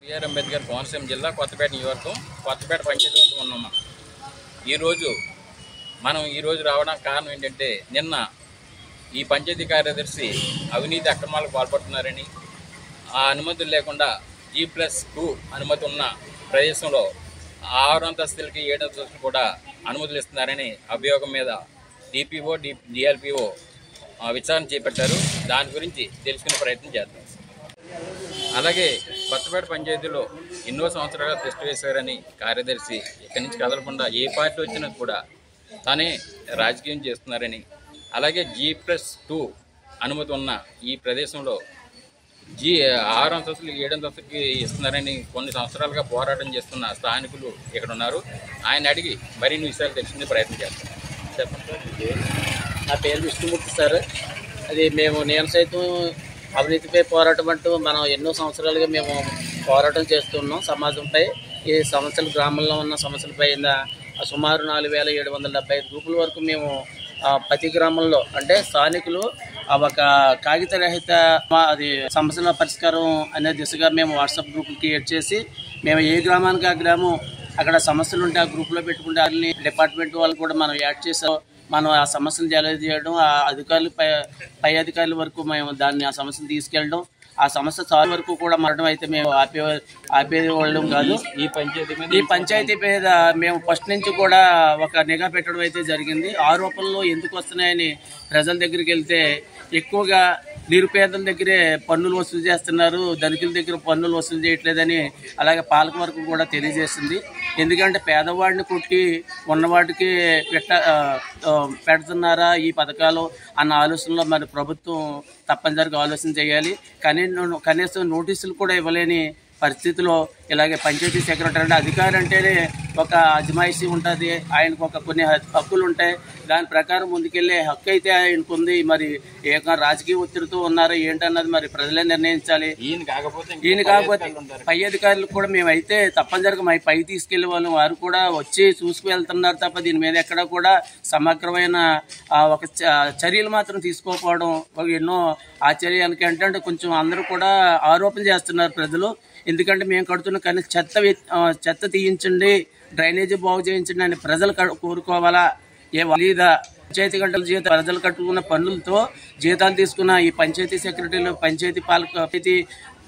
BR Ambedkar Konaseema జిల్లా కొత్తపేట నియోజకవర్గం కొత్తపేట పంచాయతీ ఉన్నాం. ఈరోజు రావడానికి కారణం ఏంటంటే నిన్న ఈ పంచాయతీ కార్యదర్శి అవినీతి అక్రమాలకు పాల్పడుతున్నారని, ఆ అనుమతులు లేకుండా G+2 అనుమతి ఉన్న ప్రదేశంలో 6 అంతస్తులకి 7 అంతస్తులు కూడా అనుమతులు ఇస్తున్నారని అభియోగం మీద DPO DLPO విచారణ చేపట్టారు. దాని గురించి తెలుసుకునే ప్రయత్నం చేద్దాం. అలాగే కొత్తపేట పంచాయతీలో ఎన్నో సంవత్సరాలుగా టెస్ట్ వేశారని కార్యదర్శి ఇక్కడి నుంచి కదలకుండా ఏ పార్టీ వచ్చినా కూడా తానే రాజకీయం చేస్తున్నారని, అలాగే G+2 అనుమతి ఉన్న ఈ ప్రదేశంలో 6 అంతస్తులు 7 అంతస్తులకి ఇస్తున్నారని కొన్ని సంవత్సరాలుగా పోరాటం చేస్తున్న స్థానికులు ఇక్కడ ఉన్నారు. ఆయన అడిగి మరిన్ని విషయాలు తెలుసుకునే ప్రయత్నం చేస్తాం. చెప్పండి. నా పేరు విష్ణుమూర్తి సార్. నేను సైతం అవినీతిపై పోరాటం అంటూ మనం ఎన్నో సంవత్సరాలుగా మేము పోరాటం చేస్తున్నాం. సమాజంపై ఈ సమస్యలు, గ్రామంలో ఉన్న సమస్యలపై సుమారు 4775 గ్రూపుల వరకు మేము ప్రతి గ్రామంలో అంటే స్థానికులు ఒక కాగిత రహిత సమస్యల పరిష్కారం అనే దిశగా మేము వాట్సాప్ గ్రూపులు క్రియేట్ చేసి మేము ఏ గ్రామానికి ఆ గ్రామం అక్కడ సమస్యలు ఉంటే ఆ గ్రూప్లో పెట్టుకుంటే వాటిని డిపార్ట్మెంట్ వాళ్ళు కూడా మనం యాడ్ చేసాం. మనం ఆ సమస్యను తెలియజేయడం, ఆ అధికారులు పై అధికారుల వరకు మేము ఆ సమస్యను తీసుకెళ్ళడం, ఆ సమస్య సాల్వ్ వరకు కూడా మారడం అయితే మేము ఆపేవాళ్ళం కాదు. ఈ పంచాయతీ మీద మేము ఫస్ట్ నుంచి కూడా ఒక నిఘా పెట్టడం అయితే జరిగింది. ఆరోపణలు ఎందుకు వస్తున్నాయని ప్రజల దగ్గరికి వెళ్తే ఎక్కువగా నిరుపేదల దగ్గరే పన్నులు వసూలు చేస్తున్నారు, ధనికుల దగ్గర పన్నులు వసూలు చేయట్లేదని అలాగే పాలకవర్గం కూడా తెలియజేసింది. ఎందుకంటే పేదవాడిని కొట్టి ఉన్నవాడికి పెడుతున్నారా ఈ పథకాలు అన్న ఆలోచనలో మరి ప్రభుత్వం తప్పనిసరిగా ఆలోచన చేయాలి. కనీసం నోటీసులు కూడా ఇవ్వలేని పరిస్థితిలో ఇలాగే పంచాయతీ సెక్రటరీ అంటే అధికారి అంటేనే ఒక అజమాయిషీ ఉంటుంది, ఆయనకు కొన్ని హక్కులు ఉంటాయి. దాని ప్రకారం ముందుకెళ్ళే హక్కు అయితే ఆయనకు ఉంది. మరి రాజకీయ ఒత్తిడితో ఉన్నారో ఏంటన్నది మరి ప్రజలే నిర్ణయించాలి. ఈయన కాకపోతే పై అధికారులు కూడా మేమైతే తప్పనిసరిగా పై తీసుకెళ్లే వాళ్ళు వారు కూడా వచ్చి చూసుకు వెళ్తున్నారు తప్ప దీని మీద ఎక్కడ కూడా సమగ్రమైన ఒక చర్యలు మాత్రం తీసుకోకపోవడం ఎన్నో ఆశ్చర్యానికి. అంటే కొంచెం అందరూ కూడా ఆరోపణ చేస్తున్నారు ప్రజలు. ఎందుకంటే మేము కడుతున్న కానీ చెత్త తీయించండి, డ్రైనేజీ బాగు చేయించండి అని ప్రజలు కోరుకోవాలా? లేదా పంచాయతీ గంటల జీతం ప్రజలు కట్టుకున్న పన్నులతో జీతాలు తీసుకున్న ఈ పంచాయతీ సెక్రటరీలు, పంచాయతీ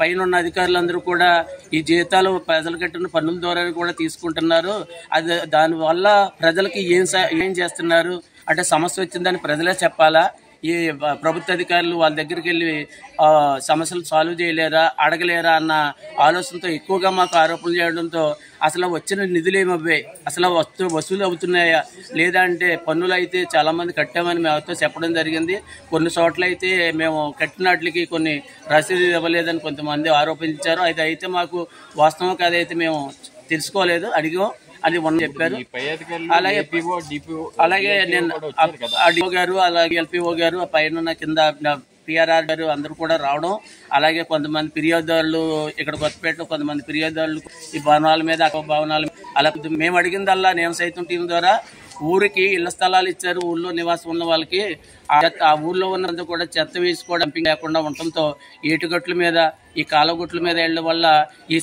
పైన ఉన్న అధికారులందరూ కూడా ఈ జీతాలు ప్రజలు కట్టిన పన్నుల ద్వారా కూడా తీసుకుంటున్నారు. దానివల్ల ప్రజలకి ఏం చేస్తున్నారు అంటే సమస్య వచ్చిందని ప్రజలే చెప్పాలా? ఈ ప్రభుత్వ అధికారులు వాళ్ళ దగ్గరికి వెళ్ళి సమస్యలు సాల్వ్ చేయలేరా, అడగలేరా అన్న ఆలోచనతో ఎక్కువగా మాకు ఆరోపణలు చేయడంతో అసలు వచ్చిన నిధులు ఏమవ్వాయి, అసలు వసూలు అవుతున్నాయా లేదా అంటే పన్నులు అయితే చాలామంది కట్టామని మేమతో చెప్పడం జరిగింది. కొన్ని చోట్ల అయితే మేము కట్టిన వాటికి కొన్ని రసీదులు ఇవ్వలేదని కొంతమంది ఆరోపించారు. అయితే మాకు వాస్తవం కాదైతే మేము తెలుసుకోలేదు, అడిగాం, అది చెప్పారు. అలాగే నేను డిఓ గారు అలాగే LPO గారు పైన కింద PRR గారు అందరూ కూడా రావడం, అలాగే కొంతమంది ఫిర్యాదుదారులు ఇక్కడ కొత్తపేటలో కొంతమంది ఫిర్యాదుదారులు ఈ భవనాల మీద భవనాల అలా మేము అడిగిందల్లా నేను సైతం టీం ద్వారా ఊరికి ఇళ్ల స్థలాలు ఇచ్చారు. ఊళ్ళో నివాసం ఉన్న వాళ్ళకి ఆ ఊళ్ళో ఉన్నందుకు కూడా చెత్త వేసుకోవడం లేకుండా ఉండటంతో ఏటుగట్ల మీద ఈ కాలగొట్ల మీద వెళ్ళడం వల్ల ఈ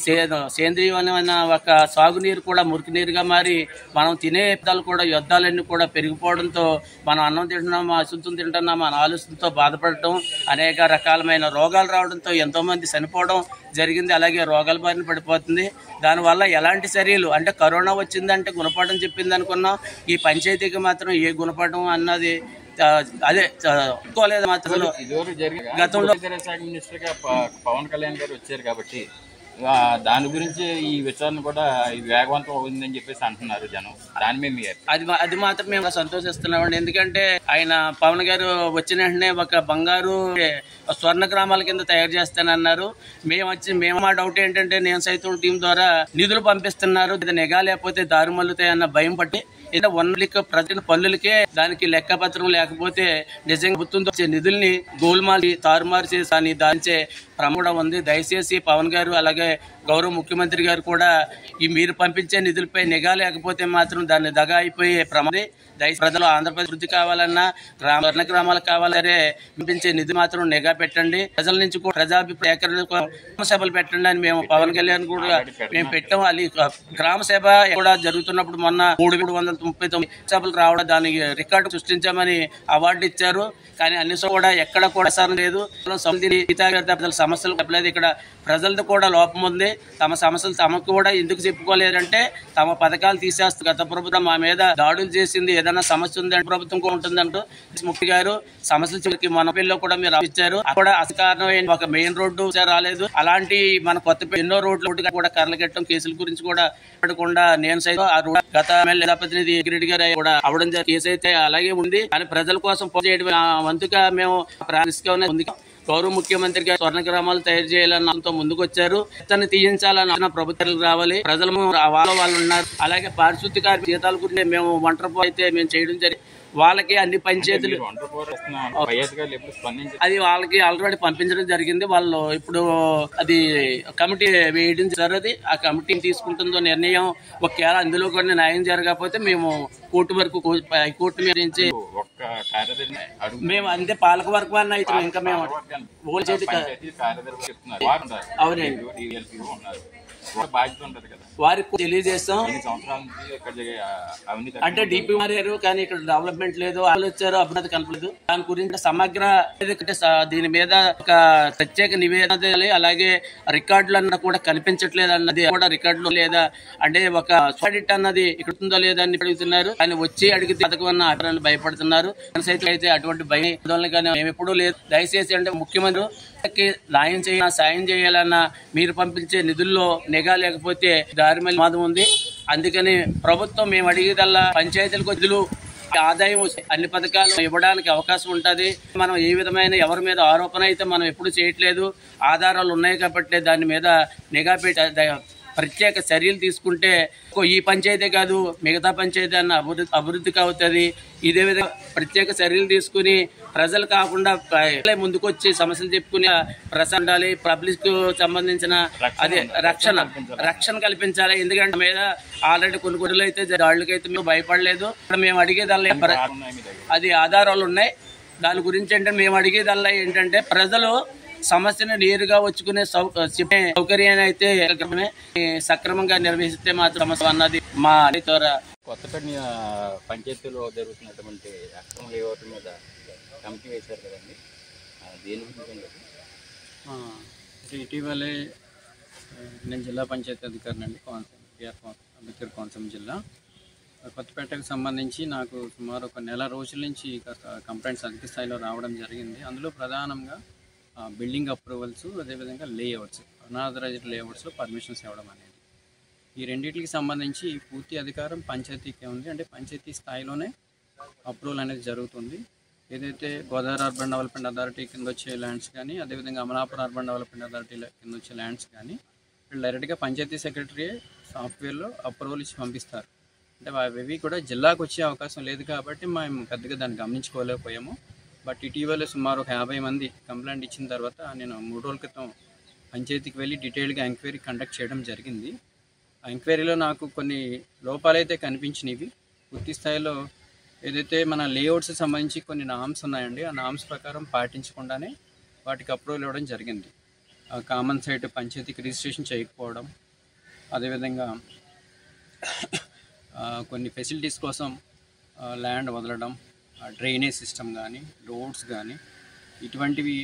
సేంద్రీయమైన ఒక సాగునీరు కూడా మురికి నీరుగా మారి మనం తినే యుద్ధాలు కూడా యుద్ధాలన్నీ కూడా పెరిగిపోవడంతో మనం అన్నం తింటున్నామా అశుద్ధం తింటున్నామా అనే ఆలోచనతో బాధపడటం, అనేక రకాలమైన రోగాలు రావడంతో ఎంతోమంది చనిపోవడం జరిగింది. అలాగే రోగాల బారిన పడిపోతుంది. దానివల్ల ఎలాంటి చర్యలు అంటే కరోనా వచ్చిందంటే గుణపాఠం చెప్పింది అనుకున్నాం. ఈ పంచాయతీకి మాత్రం ఏ గుణపాఠం అన్నది అదే ఒప్పుకోలేదు. మాత్రం గతంలో మినిస్టర్గా పవన్ కళ్యాణ్ గారు వచ్చారు కాబట్టి దాని గురించి ఈ విచారణ కూడా వేగవంతం అవుతుందని చెప్పేసి అంటున్నారు జనం. దాని మీద అది మాత్రం మేము సంతోషిస్తున్నామండి. ఎందుకంటే ఆయన పవన్ గారు వచ్చిన వెంటనే ఒక బంగారు స్వర్ణ గ్రామాల కింద తయారు చేస్తానన్నారు. మేము మా డౌట్ ఏంటంటే నేను సైతం టీం ద్వారా నిధులు పంపిస్తున్నారు, నిఘా లేకపోతే దారి మల్లుతాయన్న భయం పట్టి ప్రతి పన్నులకే దానికి లెక్కపత్రం లేకపోతే నిజంగా ప్రభుత్వంతో వచ్చే నిధుల్ని గోల్మాల్ తారుమారు చేసి దానిచే ప్రమోడం ఉంది. దయచేసి పవన్ గారు అలాగే గౌరవ ముఖ్యమంత్రి గారు కూడా ఈ మీరు పంపించే నిధులపై నిఘా లేకపోతే మాత్రం దాన్ని దగా అయిపోయే ప్రమాదం. దయచేసి ప్రజలు ఆంధ్రప్రదేశ్ వృద్ధి కావాలన్నా వర్ణ గ్రామాలకు కావాలనే పంపించే నిధి మాత్రం నిఘా పెట్టండి. ప్రజల నుంచి కూడా ప్రజాభిప్రాయ గ్రామ సభలు పెట్టండి అని మేము పవన్ కళ్యాణ్ కూడా మేము పెట్టాము. అది గ్రామ సభ కూడా జరుగుతున్నప్పుడు మొన్న 339 సభలు రావడం దానికి రికార్డు సృష్టించామని అవార్డు ఇచ్చారు. కానీ అన్ని కూడా ఎక్కడ కూడా సార్ లేదు. ప్రజల సమస్యలు చెప్పలేదు. ఇక్కడ ప్రజలతో కూడా లోపం ఉంది. తమ సమస్యలు తమకు కూడా ఎందుకు చెప్పుకోలేదంటే తమ పథకాలు తీసేస్తూ గత ప్రభుత్వం మా మీద దాడులు చేసింది. ఏదైనా సమస్య ఉందంటే ప్రభుత్వం కూడా ఉంటుందంటూ ముఖ్య గారు సమస్యల చివరికి మనపల్లిలో కూడా మీరు ఇచ్చారు. అక్కడ అసలు కారణం ఒక మెయిన్ రోడ్డు రాలేదు. అలాంటి మన కొత్త ఎన్నో రోడ్లు కూడా కర్రలకెట్టడం కేసుల గురించి కూడా పడకుండా నేను సైతం ఆ రోడ్ గత ఎమ్మెల్యే ప్రతినిధి రెడ్డి గారు కూడా అవడం కేసు అయితే అలాగే ఉంది. కానీ ప్రజల కోసం పోరాడడం వంతుగా మేము ఉంది. గౌరవ ముఖ్యమంత్రి గారు స్వర్ణ గ్రామాలు తయారు చేయాలన్న ముందుకు వచ్చారు. ఇతన్ని తీయించాలన్న ప్రభుత్వాలకు రావాలి. ప్రజలు వాళ్ళు ఉన్నారు. అలాగే పారిశుద్ధ్య కార్మికుల జీతాల గురించి మేము ఒంటరి అయితే మేము చేయడం జరిగింది. వాళ్ళకి అన్ని పంచాయతీలు అది వాళ్ళకి ఆల్రెడీ పంపించడం జరిగింది. వాళ్ళు ఇప్పుడు అది కమిటీ వేయడం జరుగుతుంది. అది ఆ కమిటీ తీసుకుంటుందో నిర్ణయం. ఒకవేళ అందులో కూడా న్యాయం జరగకపోతే మేము కోర్టు వరకు హైకోర్టు మీద నుంచి మేము అంతే పాలక వర్గం అయితే ఇంకా మేము అవునండి వారికి తెలియజేస్తాం. అంటే డిపి మారారు కానీ ఇక్కడ డెవలప్మెంట్ లేదు. వాళ్ళు వచ్చారు అభివృద్ధి కనపలేదు. దాని గురించి సమగ్ర దీని మీద ఒక ప్రత్యేక నివేదన అలాగే రికార్డులు కూడా కనిపించట్లేదు అన్నది కూడా రికార్డులు లేదా అంటే ఒక ఆడిట్ అన్నది ఇక్కడ ఉందో లేదా అని అడుగుతున్నారు. కానీ వచ్చి అడిగితే పథకం అన్న భయపడుతున్నారు. అయితే అటువంటి భయం కానీ మేము ఎప్పుడూ లేదు. దయచేసి అంటే ముఖ్యమంత్రి న్యాయం చేయాలన్నా సాయం చేయాలన్నా మీరు పంపించే నిధుల్లో నిఘా లేకపోతే దారి మళ్ళీ ప్రమాదం ఉంది. అందుకని ప్రభుత్వం మేము అడిగేదల్లా పంచాయతీలకు నిధులు ఆదాయం అన్ని పథకాలు ఇవ్వడానికి అవకాశం ఉంటుంది. మనం ఏ విధమైన ఎవరి మీద ఆరోపణ అయితే మనం ఎప్పుడు చేయట్లేదు. ఆధారాలు ఉన్నాయి కాబట్టి దాని మీద నిఘా పెట్టి ప్రత్యేక చర్యలు తీసుకుంటే ఈ పంచాయతీ కాదు మిగతా పంచాయతీ అన్న అభివృద్ధికి అవుతుంది. ఇదే విధంగా ప్రత్యేక చర్యలు తీసుకుని ప్రజలు కాకుండా ముందుకొచ్చి సమస్యలు చెప్పుకుని ప్రసారం ఉండాలి. పబ్లిక్ సంబంధించిన అదే రక్షణ కల్పించాలి. ఎందుకంటే మీద ఆల్రెడీ కొన్ని గొర్రెలు అయితే వాళ్ళకైతే మేము భయపడలేదు. మేము అడిగేదల్లా అది ఆధారాలు ఉన్నాయి. దాని గురించి అంటే మేము అడిగేదల్లా ఏంటంటే ప్రజలు సమస్యను నేరుగా వచ్చుకునే సౌకర్యాన్ని అయితే సక్రమంగా నిర్వహిస్తే మాత్రం సమస్య అన్నది మా ద్వారా. కొత్తపేట పంచాయతీలో జరుగుతున్నటువంటి అక్రమ లేఅవుట్ మీద కమిటీ వేశారు కదండి, దేని గురించి? ఇటీవలే నేను జిల్లా పంచాయతీ అధికారిని అండి, అంబేద్కర్ కోనసీమ జిల్లా. కొత్తపేటకు సంబంధించి నాకు సుమారు ఒక నెల రోజుల నుంచి కంప్లైంట్స్ అధిక స్థాయిలో రావడం జరిగింది. అందులో ప్రధానంగా బిల్డింగ్ అప్రూవల్స్, అదేవిధంగా లేఅవుట్స్, అనాథరైజ్డ్ లేఅవుట్స్లో పర్మిషన్స్ ఇవ్వడం అనేది. ఈ రెండింటికి సంబంధించి పూర్తి అధికారం పంచాయతీకే ఉంది. అంటే పంచాయతీ స్థాయిలోనే అప్రూవల్ అనేది జరుగుతుంది. ఏదైతే గోదావరి అర్బన్ డెవలప్మెంట్ అథారిటీ కింద వచ్చే ల్యాండ్స్ కానీ, అదేవిధంగా అమలాపురం అర్బన్ డెవలప్మెంట్ అథారిటీ కింద వచ్చే ల్యాండ్స్ కానీ వీళ్ళు డైరెక్ట్గా పంచాయతీ సెక్రటరీ సాఫ్ట్వేర్లో అప్రూవల్ ఇచ్చి పంపిస్తారు. అంటే అవి కూడా జిల్లాకు వచ్చే అవకాశం లేదు కాబట్టి మేము పెద్దగా దాన్ని గమనించుకోలేకపోయాము. బట్ ఇటీవల సుమారు 50 మంది కంప్లైంట్ ఇచ్చిన తర్వాత నేను 3 రోజుల క్రితం పంచాయతీకి వెళ్ళి డీటెయిల్గా ఎంక్వైరీ కండక్ట్ చేయడం జరిగింది. ఆ ఎంక్వైరీలో నాకు కొన్ని లోపాలైతే కనిపించినవి. పూర్తి స్థాయిలో ఏదైతే మన లేఅవుట్స్ సంబంధించి కొన్ని నామ్స్ ఉన్నాయండి, ఆ నామ్స్ ప్రకారం పాటించకుండానే వాటికి అప్రూవల్ ఇవ్వడం జరిగింది. కామన్ సైట్ పంచాయతీకి రిజిస్ట్రేషన్ చేయకపోవడం, అదేవిధంగా కొన్ని ఫెసిలిటీస్ కోసం ల్యాండ్ వదలడం, డ్రైనేజ్ సిస్టమ్ కానీ, రోడ్స్ కానీ ఇటువంటివి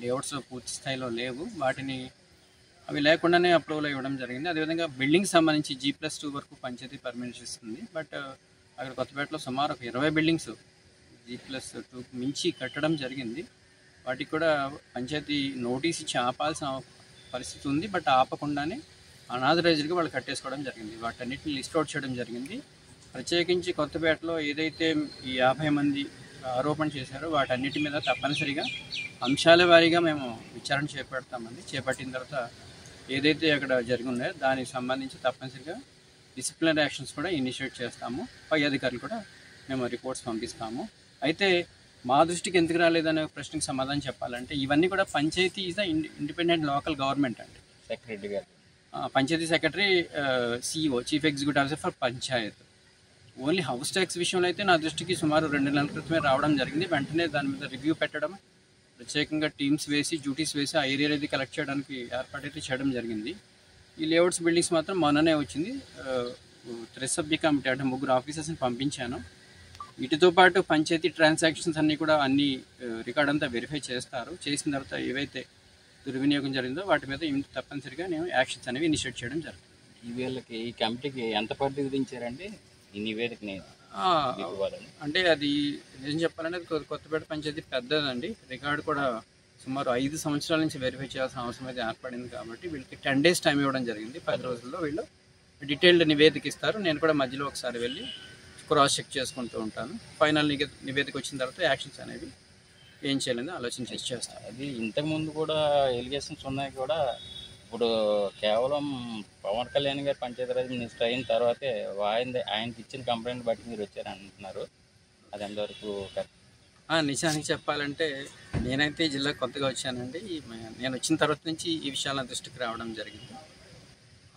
లేఅవుట్స్ పూర్తి స్థాయిలో లేవు. వాటిని అవి లేకుండానే అప్రూవల్ ఇవ్వడం జరిగింది. అదేవిధంగా బిల్డింగ్ సంబంధించి G+2 వరకు పంచాయతీ పర్మిషన్ ఇస్తుంది. బట్ అక్కడ కొత్తపేటలో సుమారు ఒక 20 బిల్డింగ్స్ G+2 మించి కట్టడం జరిగింది. వాటికి కూడా పంచాయతీ నోటీస్ ఇచ్చి ఆపాల్సిన పరిస్థితి ఉంది. బట్ ఆపకుండానే అనాథరైజ్డ్గా వాళ్ళు కట్టేసుకోవడం జరిగింది. వాటన్నిటిని లిస్ట్ అవుట్ చేయడం జరిగింది. ప్రత్యేకించి కొత్తపేటలో ఏదైతే ఈ 50 మంది ఆరోపణ చేశారో వాటన్నిటి మీద తప్పనిసరిగా అంశాల వారీగా మేము విచారణ చేపడతామండి. చేపట్టిన తర్వాత ఏదైతే అక్కడ జరిగిందో దానికి సంబంధించి తప్పనిసరిగా డిసిప్లినరీ యాక్షన్స్ కూడా ఇనిషియేట్ చేస్తాము. పై అధికారులు కూడా మేము రిపోర్ట్స్ పంపిస్తాము. అయితే మా దృష్టికి ఎందుకు రాలేదనే ప్రశ్నకు సమాధానం చెప్పాలంటే ఇవన్నీ కూడా panchayati is the independent local government అండి. సెక్రటరీ గారు panchayati secretary, CEO, chief executive officer for panchayat. Only house tax విషయంలో అయితే నా దృష్టికి సుమారు 2 నెలల క్రితమే రావడం జరిగింది. వెంటనే దాని మీద రివ్యూ పెట్టడం, ప్రత్యేకంగా టీమ్స్ వేసి డ్యూటీస్ వేసి ఆ ఏరియా అనేది కలెక్ట్ చేయడానికి ఏర్పాటైతే చేయడం జరిగింది. ఈ లేఅవుట్స్ బిల్డింగ్స్ మాత్రం మొన్ననే వచ్చింది. 3 సభ్య కమిటీ అంటే 3 ఆఫీసర్స్ని పంపించాను. వీటితో పాటు పంచాయతీ ట్రాన్సాక్షన్స్ అన్నీ కూడా అన్ని రికార్డ్ అంతా వెరిఫై చేస్తారు. చేసిన తర్వాత ఏవైతే దుర్వినియోగం జరిగిందో వాటి మీద తప్పనిసరిగా నేను యాక్షన్స్ అనేవి ఇనిషియేట్ చేయడం జరుగుతుంది. ఈ కమిటీకి ఎంత పరిధి విధించారండి ఈ నివేదికని? అంటే అది నిజం చెప్పాలంటే కొత్తపేట పంచాయతీ పెద్దదండి. రికార్డు కూడా సుమారు 5 సంవత్సరాల నుంచి వెరిఫై చేయాల్సిన అవసరం అయితే ఏర్పడింది. కాబట్టి వీళ్ళకి 10 days టైం ఇవ్వడం జరిగింది. 10 రోజుల్లో వీళ్ళు డీటెయిల్డ్ నివేదిక ఇస్తారు. నేను కూడా మధ్యలో ఒకసారి వెళ్ళి క్రాస్ చెక్ చేసుకుంటూ ఉంటాను. ఫైనల్ నివేదిక వచ్చిన తర్వాత యాక్షన్స్ అనేవి ఏం చేయాలని ఆలోచన చేస్తాను. అది ఇంతకుముందు కూడా ఎలిగేషన్స్ ఉన్నాయి కూడా. ఇప్పుడు కేవలం పవన్ కళ్యాణ్ గారు పంచాయతీరాజ్ మినిస్టర్ అయిన తర్వాతే ఆయనకి ఇచ్చిన కంప్లైంట్ బట్టి మీరు వచ్చారంటున్నారు. అది ఎంతవరకు నిజానికి చెప్పాలంటే నేనైతే జిల్లా కొత్తగా వచ్చానండి. నేను వచ్చిన తర్వాత నుంచి ఈ విషయాల దృష్టికి రావడం జరిగింది.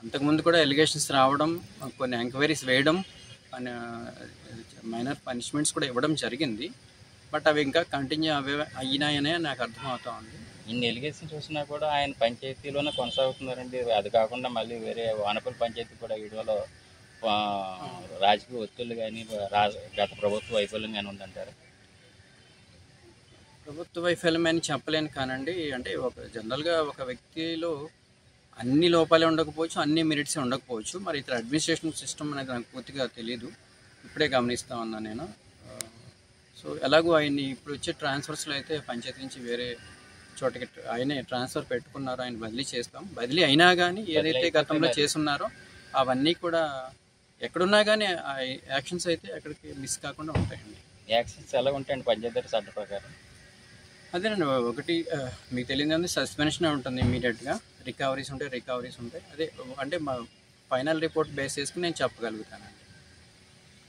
అంతకుముందు కూడా ఎలిగేషన్స్ రావడం, కొన్ని ఎంక్వైరీస్ వేయడం, మైనర్ పనిష్మెంట్స్ కూడా ఇవ్వడం జరిగింది. బట్ అవి ఇంకా కంటిన్యూ అయినాయనే నాకు అర్థమవుతా ఉంది. ఇన్ని ఎలిగేషన్ చూసినా కూడా ఆయన పంచాయతీలోనే కొనసాగుతున్నారండి. అది కాకుండా మళ్ళీ వేరే వానపల్లి పంచాయతీ కూడా వీడియోలో రాజకీయ ఒత్తిళ్ళు కానీ గత ప్రభుత్వ వైఫల్యం కానీ ఉందంటారు. ప్రభుత్వ వైఫల్యం అని చెప్పలేను కానండి. అంటే జనరల్గా ఒక వ్యక్తిలో అన్ని లోపాలే ఉండకపోవచ్చు, అన్ని మెరిట్సే ఉండకపోవచ్చు. మరి ఇతర అడ్మినిస్ట్రేషన్ సిస్టమ్ అనేది నాకు పూర్తిగా తెలియదు. ఇప్పుడే గమనిస్తూ ఉన్నాను నేను. సో ఎలాగో ఆయన్ని ఇప్పుడు వచ్చే ట్రాన్స్ఫర్స్లో అయితే పంచాయతీ నుంచి వేరే చోటకి ఆయనే ట్రాన్స్ఫర్ పెట్టుకున్నారో ఆయన బదిలీ చేస్తాం. బదిలీ అయినా కానీ ఏదైతే గతంలో చేసున్నారో అవన్నీ కూడా ఎక్కడున్నా కానీ ఆ యాక్షన్స్ అయితే ఎక్కడికి మిస్ కాకుండా ఉంటాయండి. యాక్షన్స్ ఎలా ఉంటాయండి పంచాయతీ చట్ట ప్రకారం? అదేనండి, ఒకటి మీకు తెలియదు, సస్పెన్షన్ ఉంటుంది ఇమీడియట్గా. రికవరీస్ ఉంటాయి. అదే అంటే మా ఫైనల్ రిపోర్ట్ బేస్ చేసుకుని నేను చెప్పగలుగుతానండి.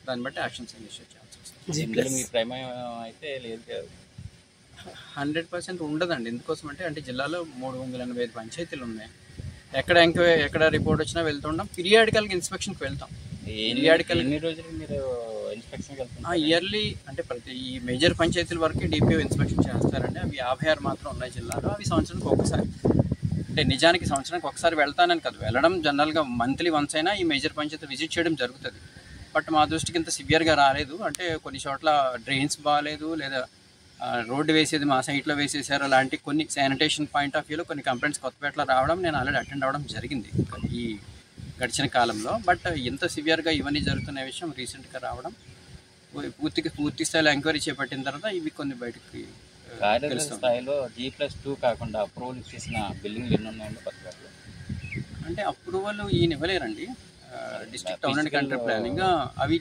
దాన్ని బట్టి యాక్షన్స్ ఇనిషియేట్ చేయాల్సి వస్తుంది. మీ ప్రమేయం అయితే లేదు కదా? 100% ఉండదండి. ఎందుకోసం అంటే జిల్లాలో 385 పంచాయతీలు ఉన్నాయి. ఎక్కడ రిపోర్ట్ వచ్చినా వెళ్తుంటాం. పీరియాడికల్గా ఇన్స్పెక్షన్కి వెళ్తాం. ఎన్ని రోజులు మీరు ఇన్స్పెక్షన్కి వెళ్తాం? ఇయర్లీ అంటే ఈ మేజర్ పంచాయతీల వరకు డిపిఓ ఇన్స్పెక్షన్ చేస్తారండి. అవి 56 మాత్రం ఉన్నాయి జిల్లాలో. అవి సంవత్సరానికి ఒకసారి, అంటే నిజానికి సంవత్సరానికి ఒకసారి వెళ్తానని కాదు, వెళ్ళడం జనరల్గా మంత్లీ వన్స్ అయినా ఈ మేజర్ పంచాయతీ విజిట్ చేయడం జరుగుతుంది. బట్ మా దృష్టికి ఇంత సివియర్గా రాలేదు. అంటే కొన్ని చోట్ల డ్రైన్స్ బాగాలేదు, లేదా రోడ్డు వేసేది మా సైట్లో వేసేసారు, అలాంటి కొన్ని శానిటేషన్ పాయింట్ ఆఫ్ వ్యూలో కొన్ని కంప్లైంట్స్ కొత్తపేటలో రావడం నేను ఆల్రెడీ అటెండ్ అవ్వడం జరిగింది ఈ గడిచిన కాలంలో. బట్ ఇంత సివియర్గా ఇవన్నీ జరుగుతున్న విషయం రీసెంట్గా రావడం, పూర్తి స్థాయిలో ఎంక్వైరీ చేపట్టిన తర్వాత ఇవి కొన్ని బయటకి స్థాయిలో G+2 కాకుండా అప్రూవల్ ఇచ్చేసిన బిల్డింగ్లు ఎన్ని ఉన్నాయండి కొత్తపేటలో? అంటే అప్రూవల్ ఈయన ఇవ్వలేరండి. District town and country planning అవి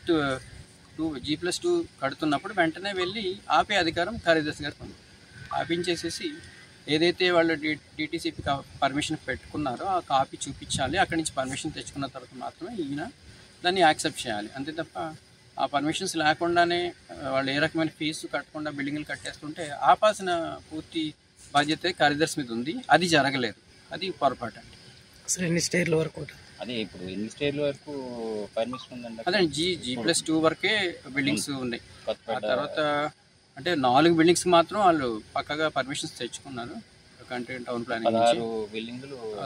G+2 కడుతున్నప్పుడు వెంటనే వెళ్ళి ఆపే అధికారం కార్యదర్శి గారికి ఉంది. ఆపించేసేసి ఏదైతే వాళ్ళు DTCP పర్మిషన్ పెట్టుకున్నారో ఆ కాపీ చూపించాలి. అక్కడి నుంచి పర్మిషన్ తెచ్చుకున్న తర్వాత మాత్రమే ఈయన దాన్ని యాక్సెప్ట్ చేయాలి. అంతే తప్ప ఆ పర్మిషన్స్ లేకుండానే వాళ్ళు ఏ రకమైన ఫీజు కట్టకుండా బిల్డింగ్లు కట్టేస్తుంటే ఆపాల్సిన పూర్తి బాధ్యత కార్యదర్శి మీద ఉంది. అది జరగలేదు. అది పొరపాటు అండి. అసలు ఎన్ని స్టేర్ల వరకు ఉంటుంది? అదే ఇప్పుడు ఎన్ని స్టేర్ల వరకు పర్మిషన్ ఉందండి? అదే G+2 వరకే బిల్డింగ్స్ ఉన్నాయి. ఆ తర్వాత అంటే 4 బిల్డింగ్స్ మాత్రం వాళ్ళు పక్కగా పర్మిషన్స్ తెచ్చుకున్నారు కంట్రీ టౌన్ ప్లానింగ్ నుంచి.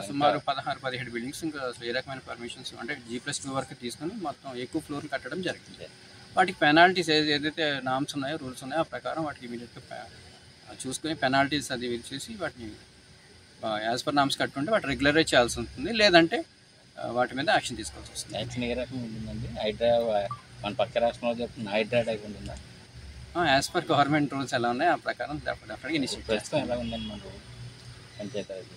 సుమారు 16-17 బిల్డింగ్స్ ఇంకా ఏ రకమైన పర్మిషన్స్ అంటే G+2 వరకు తీసుకుని మొత్తం ఎక్కువ ఫ్లోర్లు కట్టడం జరిగింది. వాటికి పెనాల్టీస్ ఏదైతే నామ్స్ ఉన్నాయో, రూల్స్ ఉన్నాయో ఆ ప్రకారం వాటికి ఇమీడియట్గా చూసుకుని పెనాల్టీస్ అది చేసి వాటిని యాజ్ పర్ నామ్స్ కట్టుకుంటే వాటి రెగ్యులరైజ్ చేయాల్సి ఉంటుంది. లేదంటే వాటి మీద యాక్షన్ తీసుకోవాల్సి వస్తుంది. యాక్షన్ ఏ రకంగా ఉంటుందండి? హైడ్రా మన పక్క రాష్ట్రంలో చెప్తున్న హైడ్రా టైప్ ఉంటుందా? యాజ్ పర్ గవర్నమెంట్ రూల్స్ ఎలా ఉన్నాయో ఆ ప్రకారం డెఫినెట్గా ఇనిషియేట్ ప్రస్తుతం ఎలా ఉందండి మన పంచాయతీ?